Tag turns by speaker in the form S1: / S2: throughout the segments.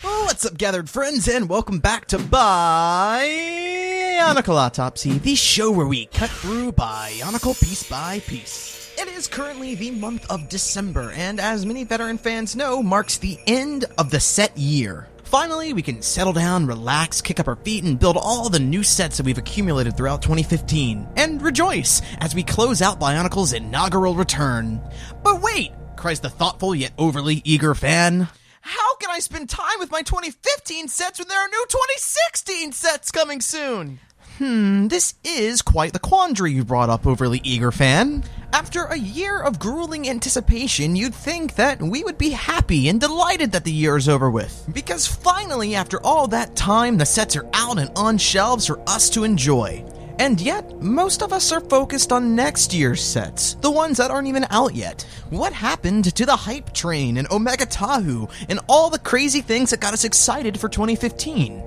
S1: What's up, gathered friends, and welcome back to BIONICLE Autopsy, the show where we cut through Bionicle piece by piece. It is currently the month of December, and as many veteran fans know, marks the end of the set year. Finally, we can settle down, relax, kick up our feet, and build all the new sets that we've accumulated throughout 2015, and rejoice as we close out Bionicle's inaugural return. But wait, cries the thoughtful yet overly eager fan. How can I spend time with my 2015 sets when there are new 2016 sets coming soon? This is quite the quandary you brought up, overly eager fan. After a year of grueling anticipation, you'd think that we would be happy and delighted that the year is over with. Because finally, after all that time, the sets are out and on shelves for us to enjoy. And yet, most of us are focused on next year's sets, the ones that aren't even out yet. What happened to the hype train and Omega Tahu and all the crazy things that got us excited for 2015?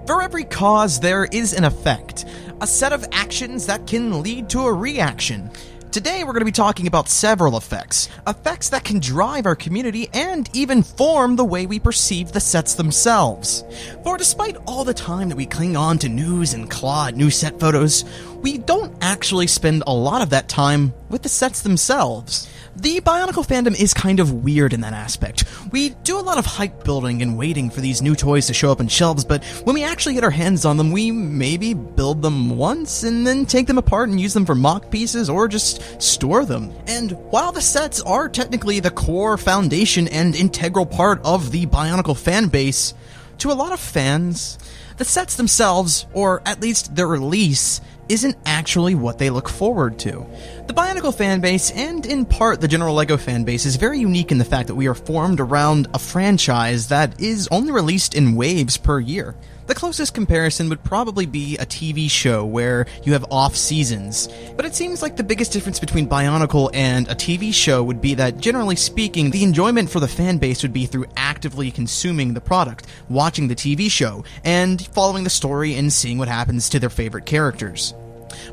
S1: For every cause, there is an effect, a set of actions that can lead to a reaction. Today, we're going to be talking about several effects that can drive our community and even form the way we perceive the sets themselves. For despite all the time that we cling on to news and claw at new set photos, we don't actually spend a lot of that time with the sets themselves. The Bionicle fandom is kind of weird in that aspect. We do a lot of hype building and waiting for these new toys to show up on shelves, but when we actually get our hands on them, we maybe build them once and then take them apart and use them for mock pieces or just store them. And while the sets are technically the core foundation and integral part of the Bionicle fan base, to a lot of fans, the sets themselves, or at least their release, isn't actually what they look forward to. The Bionicle fanbase, and in part the general LEGO fanbase, is very unique in the fact that we are formed around a franchise that is only released in waves per year. The closest comparison would probably be a TV show where you have off-seasons, but it seems like the biggest difference between Bionicle and a TV show would be that, generally speaking, the enjoyment for the fanbase would be through actively consuming the product, watching the TV show, and following the story and seeing what happens to their favorite characters.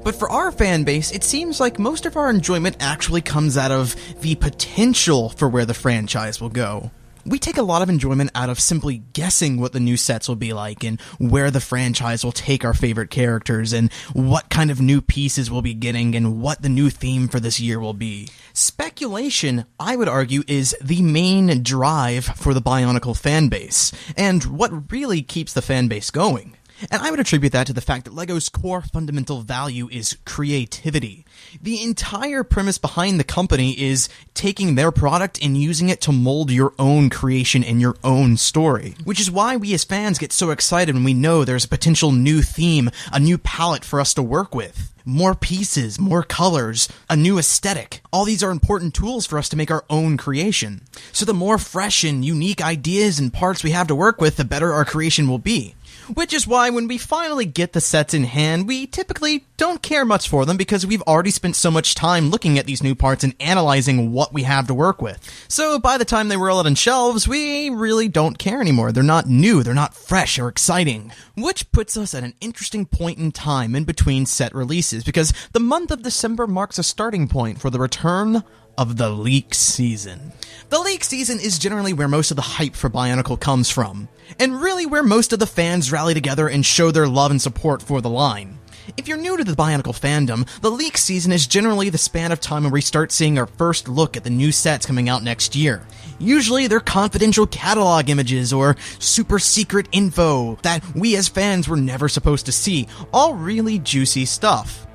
S1: But for our fan base, it seems like most of our enjoyment actually comes out of the potential for where the franchise will go. We take a lot of enjoyment out of simply guessing what the new sets will be like and where the franchise will take our favorite characters and what kind of new pieces we'll be getting and what the new theme for this year will be. Speculation, I would argue, is the main drive for the Bionicle fanbase, and what really keeps the fanbase going. And I would attribute that to the fact that LEGO's core fundamental value is creativity. The entire premise behind the company is taking their product and using it to mold your own creation and your own story. Which is why we as fans get so excited when we know there's a potential new theme, a new palette for us to work with. More pieces, more colors, a new aesthetic. All these are important tools for us to make our own creation. So the more fresh and unique ideas and parts we have to work with, the better our creation will be. Which is why when we finally get the sets in hand, we typically don't care much for them because we've already spent so much time looking at these new parts and analyzing what we have to work with. So by the time they roll out on shelves, we really don't care anymore. They're not new, they're not fresh or exciting. Which puts us at an interesting point in time in between set releases, because the month of December marks a starting point for the return of the leak season. The leak season is generally where most of the hype for Bionicle comes from, and really where most of the fans rally together and show their love and support for the line. If you're new to the Bionicle fandom, the leak season is generally the span of time where we start seeing our first look at the new sets coming out next year. Usually they're confidential catalog images or super secret info that we as fans were never supposed to see, all really juicy stuff.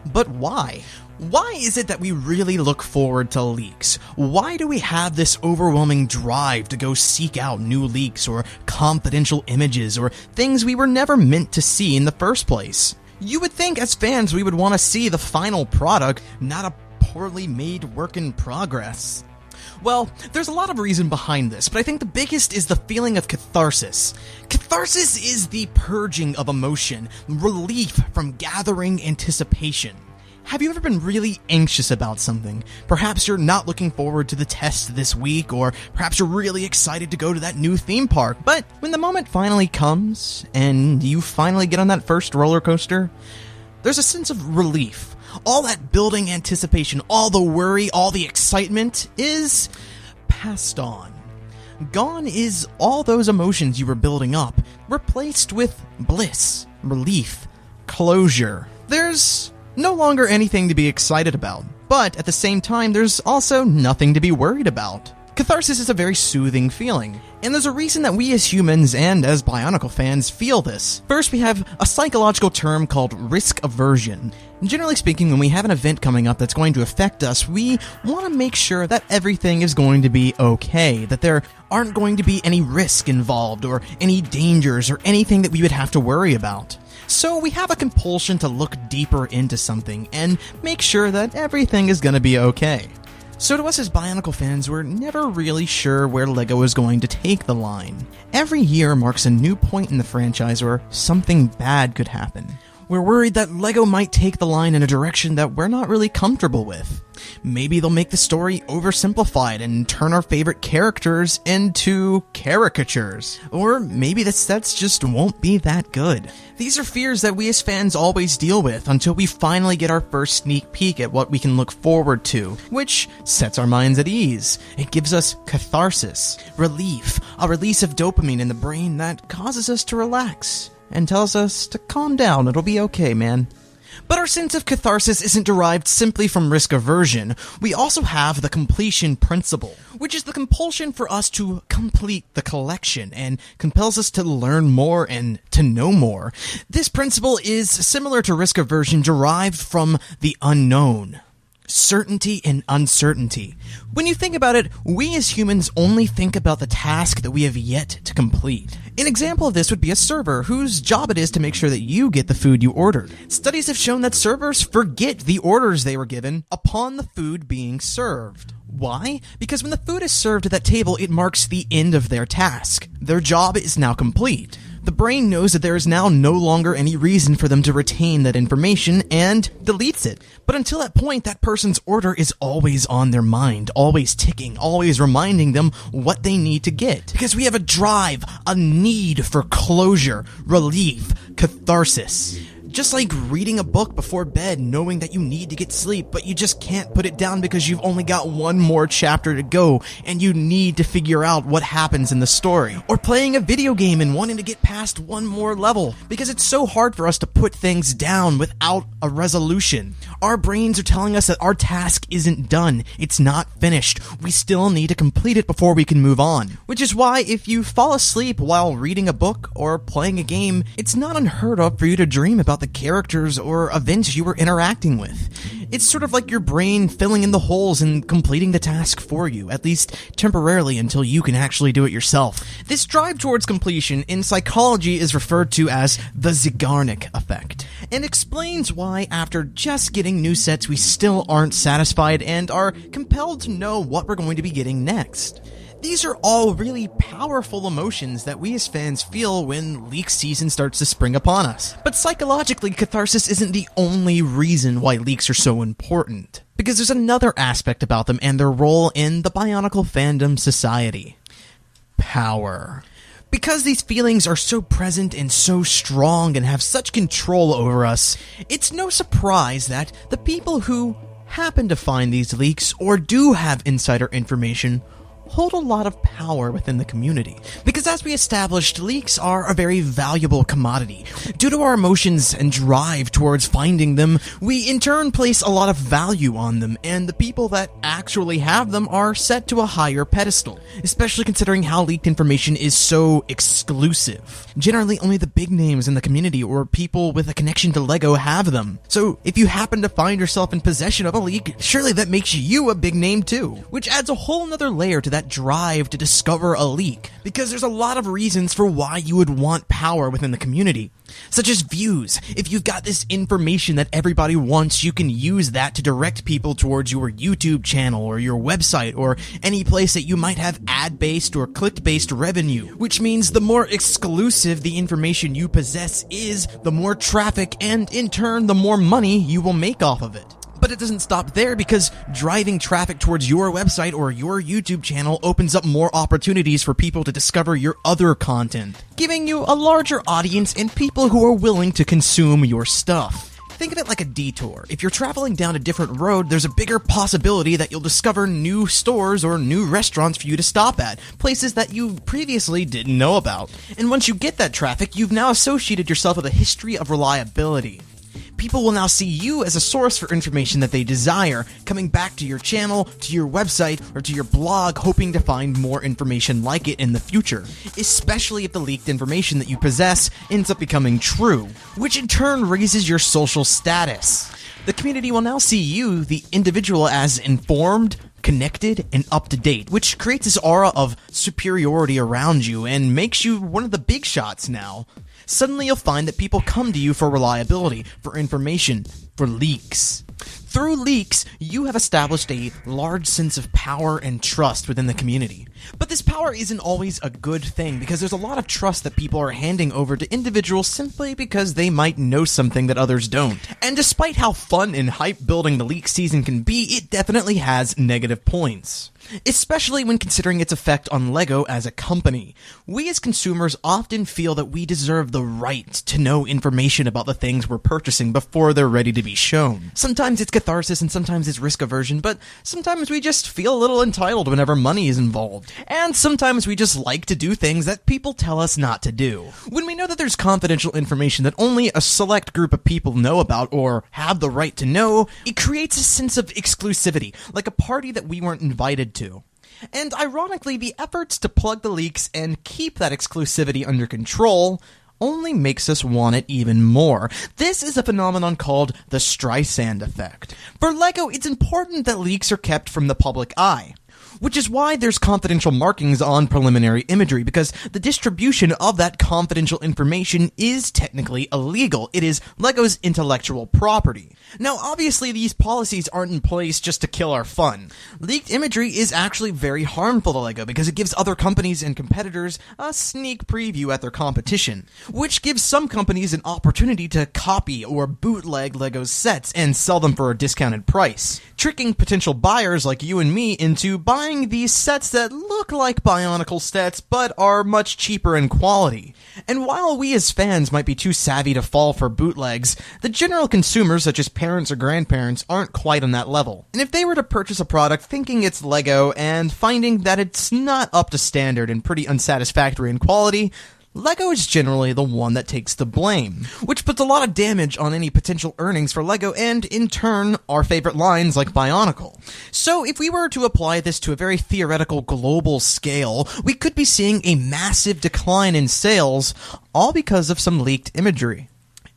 S1: But why? Why is it that we really look forward to leaks? Why do we have this overwhelming drive to go seek out new leaks or confidential images or things we were never meant to see in the first place? You would think as fans we would want to see the final product, not a poorly made work in progress. Well, there's a lot of reason behind this, but I think the biggest is the feeling of catharsis. Catharsis is the purging of emotion, relief from gathering anticipation. Have you ever been really anxious about something? Perhaps you're not looking forward to the test this week, or perhaps you're really excited to go to that new theme park, but when the moment finally comes, and you finally get on that first roller coaster, there's a sense of relief. All that building anticipation, all the worry, all the excitement is passed on. Gone is all those emotions you were building up, replaced with bliss, relief, closure. There's no longer anything to be excited about, but at the same time, there's also nothing to be worried about. Catharsis is a very soothing feeling, and there's a reason that we as humans and as Bionicle fans feel this. First, we have a psychological term called risk aversion. Generally speaking, when we have an event coming up that's going to affect us, we want to make sure that everything is going to be okay, that there aren't going to be any risk involved or any dangers or anything that we would have to worry about. So we have a compulsion to look deeper into something and make sure that everything is going to be okay. So to us as Bionicle fans, we're never really sure where LEGO is going to take the line. Every year marks a new point in the franchise where something bad could happen. We're worried that LEGO might take the line in a direction that we're not really comfortable with. Maybe they'll make the story oversimplified and turn our favorite characters into caricatures. Or maybe the sets just won't be that good. These are fears that we as fans always deal with until we finally get our first sneak peek at what we can look forward to, which sets our minds at ease. It gives us catharsis, relief, a release of dopamine in the brain that causes us to relax and tells us to calm down, it'll be okay, man. But our sense of catharsis isn't derived simply from risk aversion. We also have the completion principle, which is the compulsion for us to complete the collection and compels us to learn more and to know more. This principle is similar to risk aversion derived from the unknown. Certainty and uncertainty. When you think about it, we as humans only think about the task that we have yet to complete. An example of this would be a server whose job it is to make sure that you get the food you ordered. Studies have shown that servers forget the orders they were given upon the food being served. Why? Because when the food is served at that table, it marks the end of their task. Their job is now complete. The brain knows that there is now no longer any reason for them to retain that information and deletes it. But until that point, that person's order is always on their mind, always ticking, always reminding them what they need to get. Because we have a drive, a need for closure, relief, catharsis. Just like reading a book before bed, knowing that you need to get sleep, but you just can't put it down because you've only got one more chapter to go, and you need to figure out what happens in the story. Or playing a video game and wanting to get past one more level, because it's so hard for us to put things down without a resolution. Our brains are telling us that our task isn't done, it's not finished, we still need to complete it before we can move on. Which is why if you fall asleep while reading a book or playing a game, it's not unheard of for you to dream about the characters or events you were interacting with. It's sort of like your brain filling in the holes and completing the task for you, at least temporarily until you can actually do it yourself. This drive towards completion in psychology is referred to as the Zeigarnik effect, and explains why after just getting new sets we still aren't satisfied and are compelled to know what we're going to be getting next. These are all really powerful emotions that we as fans feel when leak season starts to spring upon us. But psychologically, catharsis isn't the only reason why leaks are so important, because there's another aspect about them and their role in the Bionicle fandom society. Power. Because these feelings are so present and so strong and have such control over us, it's no surprise that the people who happen to find these leaks or do have insider information hold a lot of power within the community. Because as we established, leaks are a very valuable commodity. Due to our emotions and drive towards finding them, we in turn place a lot of value on them, and the people that actually have them are set to a higher pedestal, especially considering how leaked information is so exclusive. Generally, only the big names in the community or people with a connection to LEGO have them. So if you happen to find yourself in possession of a leak, surely that makes you a big name too, which adds a whole nother layer to that drive to discover a leak, because there's a lot of reasons for why you would want power within the community, such as views. If you've got this information that everybody wants, you can use that to direct people towards your YouTube channel or your website or any place that you might have ad-based or click-based revenue, which means the more exclusive the information you possess is, the more traffic and in turn the more money you will make off of it. But it doesn't stop there, because driving traffic towards your website or your YouTube channel opens up more opportunities for people to discover your other content, giving you a larger audience and people who are willing to consume your stuff. Think of it like a detour. If you're traveling down a different road, there's a bigger possibility that you'll discover new stores or new restaurants for you to stop at, places that you previously didn't know about. And once you get that traffic, you've now associated yourself with a history of reliability. People will now see you as a source for information that they desire, coming back to your channel, to your website, or to your blog, hoping to find more information like it in the future, especially if the leaked information that you possess ends up becoming true, which in turn raises your social status. The community will now see you, the individual, as informed, connected, and up-to-date, which creates this aura of superiority around you and makes you one of the big shots now. Suddenly you'll find that people come to you for reliability, for information, for leaks. Through leaks, you have established a large sense of power and trust within the community. But this power isn't always a good thing, because there's a lot of trust that people are handing over to individuals simply because they might know something that others don't. And despite how fun and hype building the leak season can be, it definitely has negative points. Especially when considering its effect on LEGO as a company. We as consumers often feel that we deserve the right to know information about the things we're purchasing before they're ready to be shown. Sometimes it's catharsis and sometimes it's risk aversion, but sometimes we just feel a little entitled whenever money is involved. And sometimes we just like to do things that people tell us not to do. When we know that there's confidential information that only a select group of people know about or have the right to know, it creates a sense of exclusivity, like a party that we weren't invited to. And ironically, the efforts to plug the leaks and keep that exclusivity under control only makes us want it even more. This is a phenomenon called the Streisand effect. For LEGO, it's important that leaks are kept from the public eye, which is why there's confidential markings on preliminary imagery, because the distribution of that confidential information is technically illegal. It is LEGO's intellectual property. Now, obviously, these policies aren't in place just to kill our fun. Leaked imagery is actually very harmful to LEGO because it gives other companies and competitors a sneak preview at their competition, which gives some companies an opportunity to copy or bootleg LEGO's sets and sell them for a discounted price, tricking potential buyers like you and me into buying these sets that look like BIONICLE sets but are much cheaper in quality. And while we as fans might be too savvy to fall for bootlegs, the general consumers, such as parents or grandparents, aren't quite on that level. And if they were to purchase a product thinking it's LEGO and finding that it's not up to standard and pretty unsatisfactory in quality, LEGO is generally the one that takes the blame, which puts a lot of damage on any potential earnings for LEGO and, in turn, our favorite lines like BIONICLE. So if we were to apply this to a very theoretical global scale, we could be seeing a massive decline in sales, all because of some leaked imagery.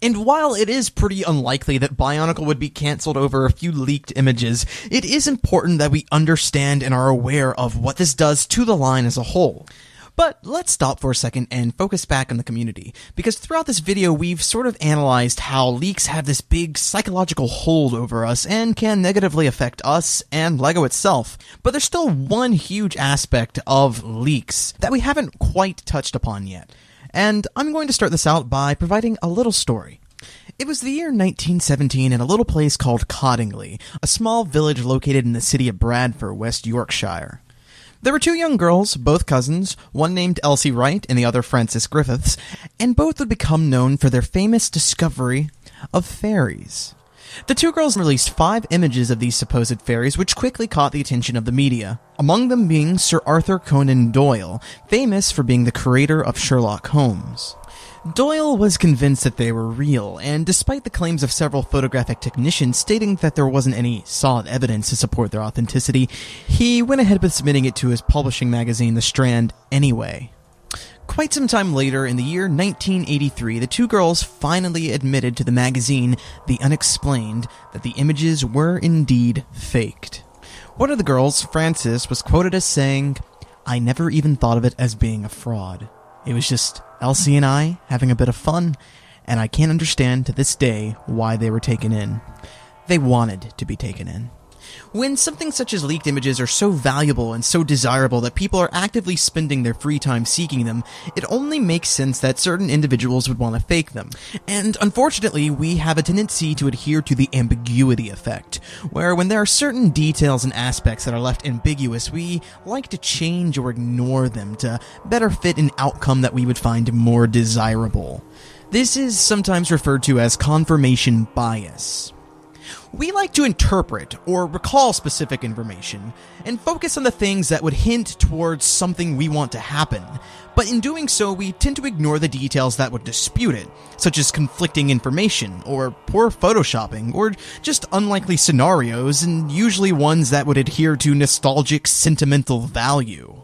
S1: And while it is pretty unlikely that BIONICLE would be cancelled over a few leaked images, it is important that we understand and are aware of what this does to the line as a whole. But let's stop for a second and focus back on the community, because throughout this video we've sort of analyzed how leaks have this big psychological hold over us and can negatively affect us and LEGO itself. But there's still one huge aspect of leaks that we haven't quite touched upon yet. And I'm going to start this out by providing a little story. It was the year 1917 in a little place called Cottingley, a small village located in the city of Bradford, West Yorkshire. There were two young girls, both cousins, one named Elsie Wright and the other Frances Griffiths, and both would become known for their famous discovery of fairies. The two girls released 5 images of these supposed fairies, which quickly caught the attention of the media, among them being Sir Arthur Conan Doyle, famous for being the creator of Sherlock Holmes. Doyle was convinced that they were real, and despite the claims of several photographic technicians stating that there wasn't any solid evidence to support their authenticity, he went ahead with submitting it to his publishing magazine, The Strand, anyway. Quite some time later, in the year 1983, the two girls finally admitted to the magazine The Unexplained that the images were indeed faked. One of the girls, Frances, was quoted as saying, "I never even thought of it as being a fraud. It was just Elsie and I having a bit of fun, and I can't understand to this day why they were taken in. They wanted to be taken in." When something such as leaked images are so valuable and so desirable that people are actively spending their free time seeking them, it only makes sense that certain individuals would want to fake them. And unfortunately, we have a tendency to adhere to the ambiguity effect, where when there are certain details and aspects that are left ambiguous, we like to change or ignore them to better fit an outcome that we would find more desirable. This is sometimes referred to as confirmation bias. We like to interpret or recall specific information and focus on the things that would hint towards something we want to happen, but in doing so we tend to ignore the details that would dispute it, such as conflicting information, or poor photoshopping, or just unlikely scenarios, and usually ones that would adhere to nostalgic sentimental value.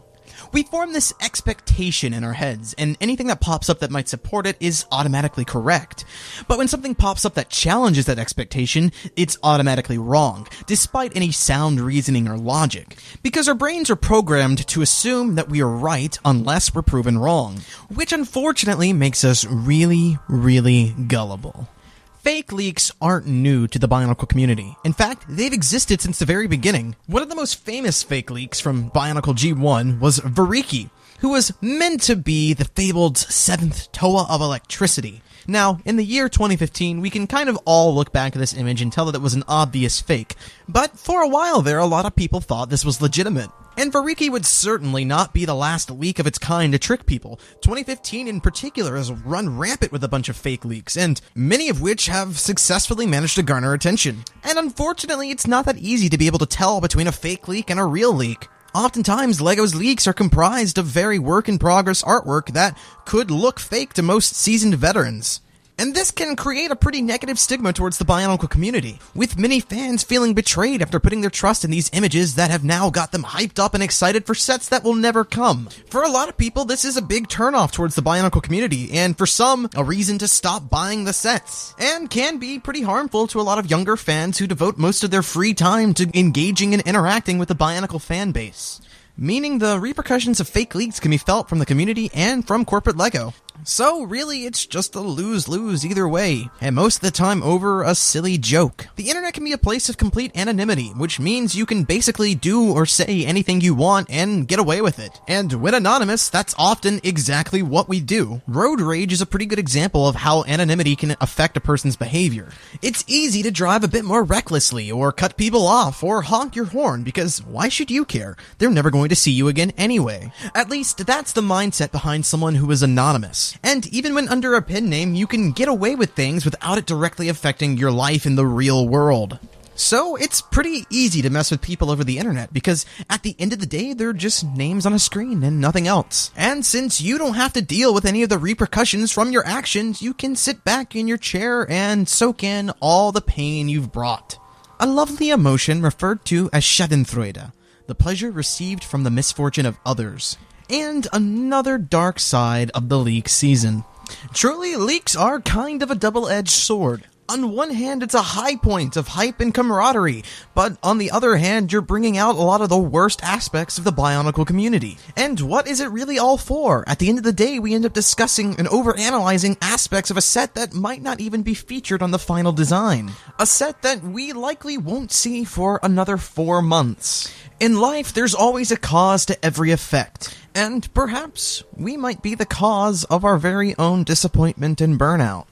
S1: We form this expectation in our heads, and anything that pops up that might support it is automatically correct. But when something pops up that challenges that expectation, it's automatically wrong, despite any sound reasoning or logic. Because our brains are programmed to assume that we are right unless we're proven wrong, which unfortunately makes us really, really gullible. Fake leaks aren't new to the Bionicle community. In fact, they've existed since the very beginning. One of the most famous fake leaks from Bionicle G1 was Variki, who was meant to be the fabled 7th Toa of electricity. Now, in the year 2015, we can kind of all look back at this image and tell that it was an obvious fake, but for a while there, a lot of people thought this was legitimate. And Variki would certainly not be the last leak of its kind to trick people. 2015 in particular has run rampant with a bunch of fake leaks, and many of which have successfully managed to garner attention. And unfortunately, it's not that easy to be able to tell between a fake leak and a real leak. Oftentimes, LEGO's leaks are comprised of very work-in-progress artwork that could look fake to most seasoned veterans. And this can create a pretty negative stigma towards the Bionicle community, with many fans feeling betrayed after putting their trust in these images that have now got them hyped up and excited for sets that will never come. For a lot of people, this is a big turnoff towards the Bionicle community, and for some, a reason to stop buying the sets, and can be pretty harmful to a lot of younger fans who devote most of their free time to engaging and interacting with the Bionicle fan base. Meaning the repercussions of fake leaks can be felt from the community and from corporate LEGO. So really, it's just a lose-lose either way, and most of the time over a silly joke. The internet can be a place of complete anonymity, which means you can basically do or say anything you want and get away with it. And when anonymous, that's often exactly what we do. Road rage is a pretty good example of how anonymity can affect a person's behavior. It's easy to drive a bit more recklessly, or cut people off, or honk your horn, because why should you care? They're never going to see you again anyway. At least that's the mindset behind someone who is anonymous. And even when under a pen name, you can get away with things without it directly affecting your life in the real world. So it's pretty easy to mess with people over the internet, because at the end of the day, they're just names on a screen and nothing else. And since you don't have to deal with any of the repercussions from your actions, you can sit back in your chair and soak in all the pain you've brought. A lovely emotion referred to as schadenfreude, the pleasure received from the misfortune of others. And another dark side of the leak season. Truly, leaks are kind of a double-edged sword. On one hand, it's a high point of hype and camaraderie, but on the other hand, you're bringing out a lot of the worst aspects of the Bionicle community. And what is it really all for? At the end of the day, we end up discussing and overanalyzing aspects of a set that might not even be featured on the final design. A set that we likely won't see for another 4 months. In life, there's always a cause to every effect, and perhaps we might be the cause of our very own disappointment and burnout.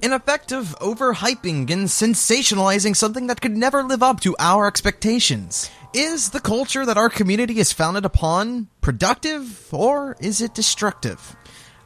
S1: An effect of overhyping and sensationalizing something that could never live up to our expectations. Is the culture that our community is founded upon productive, or is it destructive?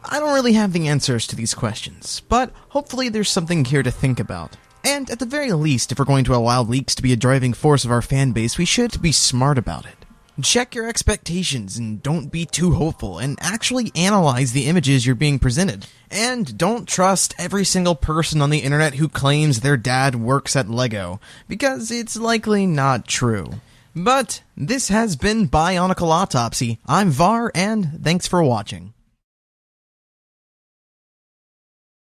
S1: I don't really have the answers to these questions, but hopefully there's something here to think about. And at the very least, if we're going to allow leaks to be a driving force of our fan base, we should be smart about it. Check your expectations and don't be too hopeful, and actually analyze the images you're being presented. And don't trust every single person on the internet who claims their dad works at LEGO, because it's likely not true. But this has been Bionicle Autopsy. I'm Var, and thanks for watching.